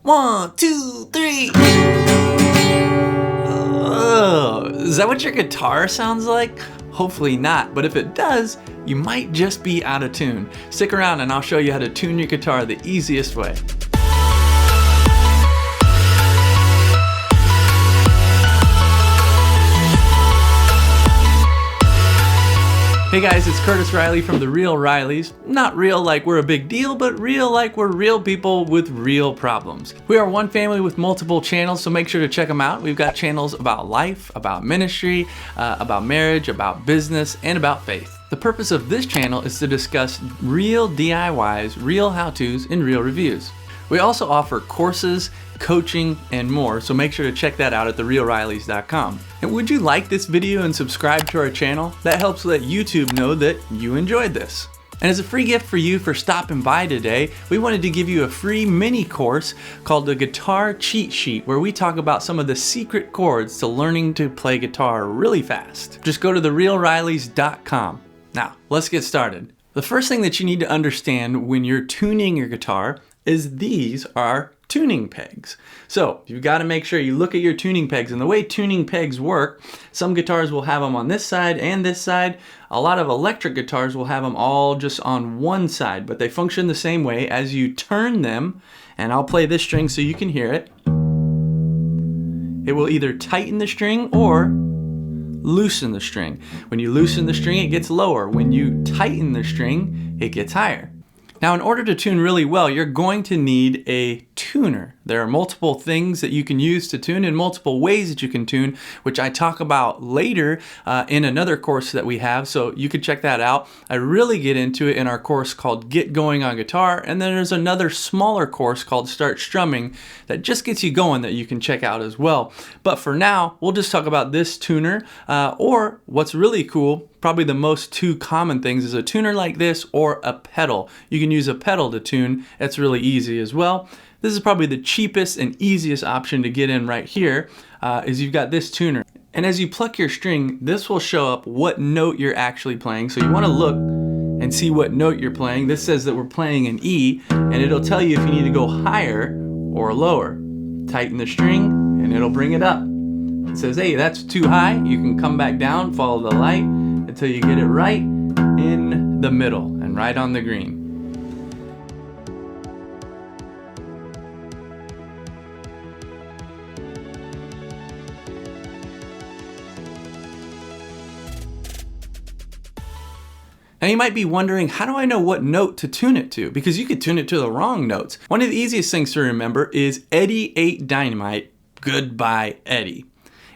1, 2, 3. Is that what your guitar sounds like? Hopefully not, but if it does, you might just be out of tune. Stick around and I'll show you how to tune your guitar the easiest way. Hey guys, it's Curtis Riley from The Real Rileys. Not real like we're a big deal, but real like we're real people with real problems. We are one family with multiple channels, so make sure to check them out. We've got channels about life, about ministry, about marriage, about business, and about faith. The purpose of this channel is to discuss real DIYs, real how-tos, and real reviews. We also offer courses, coaching, and more, so make sure to check that out at therealrileys.com. And would you like this video and subscribe to our channel? That helps let YouTube know that you enjoyed this. And as a free gift for you for stopping by today, we wanted to give you a free mini course called the Guitar Cheat Sheet, where we talk about some of the secret chords to learning to play guitar really fast. Just go to therealrileys.com. Now, let's get started. The first thing that you need to understand when you're tuning your guitar is these are tuning pegs. So you've got to make sure you look at your tuning pegs, and the way tuning pegs work, some guitars will have them on this side and this side. A lot of electric guitars will have them all just on one side, but they function the same way. As you turn them, and I'll play this string so you can hear it, it will either tighten the string or loosen the string. When you loosen the string, it gets lower. When you tighten the string, it gets higher. Now, in order to tune really well, you're going to need a tuner. There are multiple things that you can use to tune and multiple ways that you can tune, which I talk about later in another course that we have, so you can check that out. I really get into it in our course called Get Going on Guitar, and then there's another smaller course called Start Strumming that just gets you going that you can check out as well. But for now, we'll just talk about this tuner, or what's really cool, probably the most two common things is a tuner like this or a pedal. You can use a pedal to tune. It's really easy as well. This is probably the cheapest and easiest option to get in right here, is you've got this tuner. And as you pluck your string, this will show up what note you're actually playing. So you want to look and see what note you're playing. This says that we're playing an E, and it'll tell you if you need to go higher or lower. Tighten the string and it'll bring it up. It says, hey, that's too high. You can come back down, follow the light until you get it right in the middle and right on the green. Now you might be wondering, how do I know what note to tune it to? Because you could tune it to the wrong notes. One of the easiest things to remember is Ate Dynamite, Goodbye Eddie.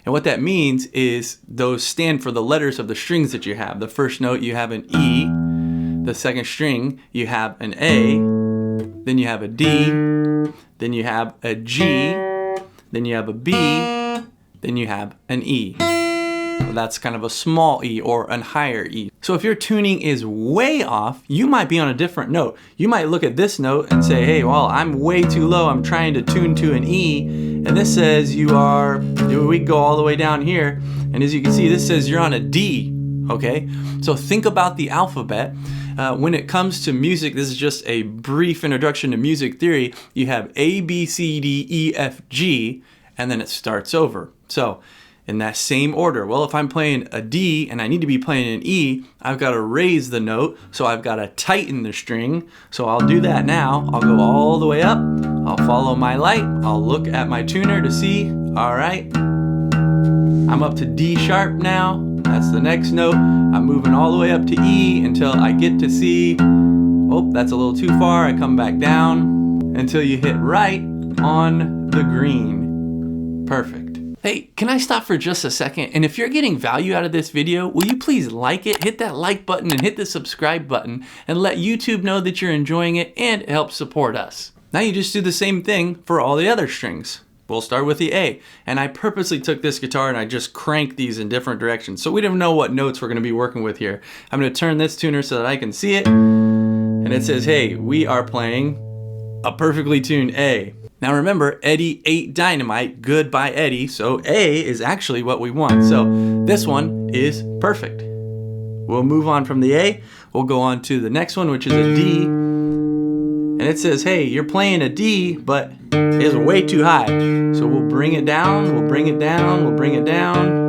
And what that means is those stand for the letters of the strings that you have. The first note you have an E, the second string you have an A, then you have a D, then you have a G, then you have a B, then you have an E. That's kind of a small E or a higher E. So if your tuning is way off, you might be on a different note. You might look at this note and say, hey, well, I'm way too low. I'm trying to tune to an E. And this says we go all the way down here. And as you can see, this says you're on a D, okay? So think about the alphabet. When it comes to music, this is just a brief introduction to music theory. You have A, B, C, D, E, F, G, and then it starts over. So in that same order. Well, if I'm playing a D and I need to be playing an E, I've got to raise the note, so I've got to tighten the string. So I'll do that now. I'll go all the way up. I'll follow my light. I'll look at my tuner to see, all right, I'm up to D sharp now. That's the next note. I'm moving all the way up to E until I get to C. Oh, that's a little too far. I come back down until you hit right on the green. Perfect. Hey, can I stop for just a second? And if you're getting value out of this video, will you please like it? Hit that like button and hit the subscribe button and let YouTube know that you're enjoying it, and it helps support us. Now you just do the same thing for all the other strings. We'll start with the A. And I purposely took this guitar and I just cranked these in different directions, so we don't know what notes we're going to be working with here. I'm going to turn this tuner so that I can see it. And it says, hey, we are playing a perfectly tuned A. Now remember, Eddie ate dynamite, goodbye Eddie, so A is actually what we want. So this one is perfect. We'll move on from the A, we'll go on to the next one, which is a D. And it says, hey, you're playing a D, but is way too high. So we'll bring it down, we'll bring it down, we'll bring it down.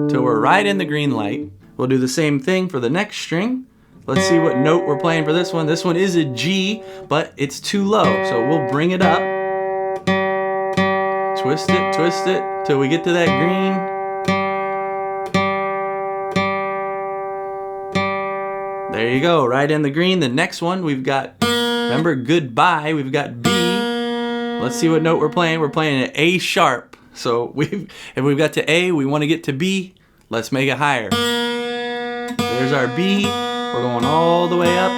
Till we're right in the green light. We'll do the same thing for the next string. Let's see what note we're playing for this one. This one is a G, but it's too low. So we'll bring it up. Twist it till we get to that green. There you go, right in the green. The next one we've got, remember goodbye, we've got B. Let's see what note we're playing. We're playing an A sharp. So if we've got to A, we want to get to B. Let's make it higher. There's our B. We're going all the way up,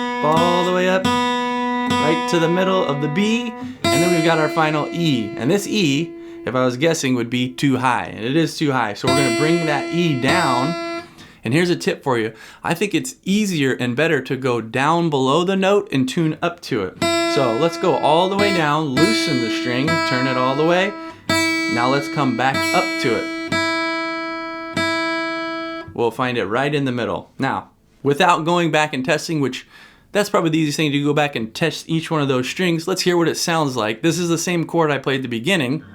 right to the middle of the B, and then we've got our final E. And this E, if I was guessing, would be too high, and it is too high. So we're gonna bring that E down, and here's a tip for you. I think it's easier and better to go down below the note and tune up to it. So let's go all the way down, loosen the string, turn it all the way. Now let's come back up to it. We'll find it right in the middle. Now, without going back and testing, which that's probably the easiest thing to go back and test each one of those strings, let's hear what it sounds like. This is the same chord I played at the beginning.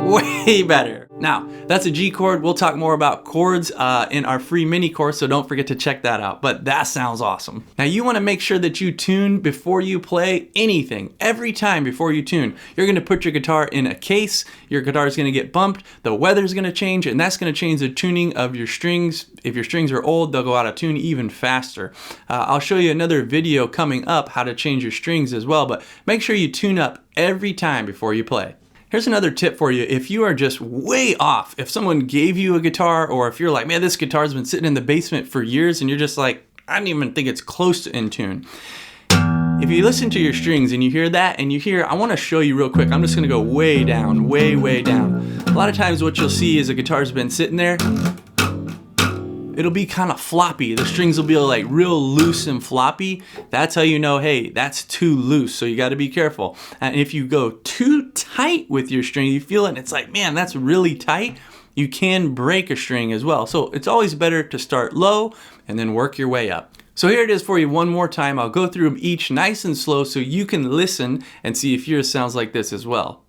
Way better. Now, that's a G chord. We'll talk more about chords in our free mini course, so don't forget to check that out. But that sounds awesome. Now, you want to make sure that you tune before you play anything. Every time before you tune, you're going to put your guitar in a case. Your guitar is going to get bumped. The weather's going to change, and that's going to change the tuning of your strings. If your strings are old, they'll go out of tune even faster. I'll show you another video coming up how to change your strings as well, but make sure you tune up every time before you play. Here's another tip for you. If you are just way off, if someone gave you a guitar, or if you're like, man, this guitar's been sitting in the basement for years, and you're just like, I don't even think it's close to in tune. If you listen to your strings and you hear that, and you hear, I want to show you real quick. I'm just going to go way down, way down. A lot of times what you'll see is a guitar's been sitting there. It'll be kind of floppy. The strings will be like real loose and floppy. That's how you know, hey, that's too loose. So you got to be careful. And if you go too tight with your string, you feel it and it's like, man, that's really tight. You can break a string as well. So it's always better to start low and then work your way up. So here it is for you one more time. I'll go through them each nice and slow so you can listen and see if yours sounds like this as well.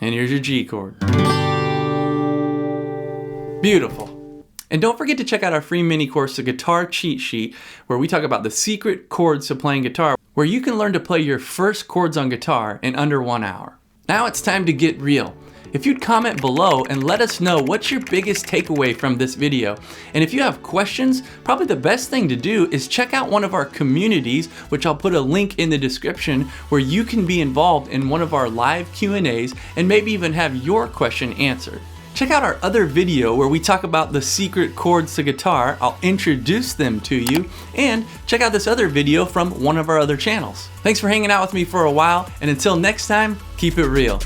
And here's your G chord. Beautiful. And don't forget to check out our free mini course, the Guitar Cheat Sheet, where we talk about the secret chords to playing guitar, where you can learn to play your first chords on guitar in under 1 hour. Now it's time to get real. If you'd comment below and let us know what's your biggest takeaway from this video. And if you have questions, probably the best thing to do is check out one of our communities, which I'll put a link in the description, where you can be involved in one of our live Q&As and maybe even have your question answered. Check out our other video where we talk about the secret chords to guitar. I'll introduce them to you, and check out this other video from one of our other channels. Thanks for hanging out with me for a while, and until next time, keep it real.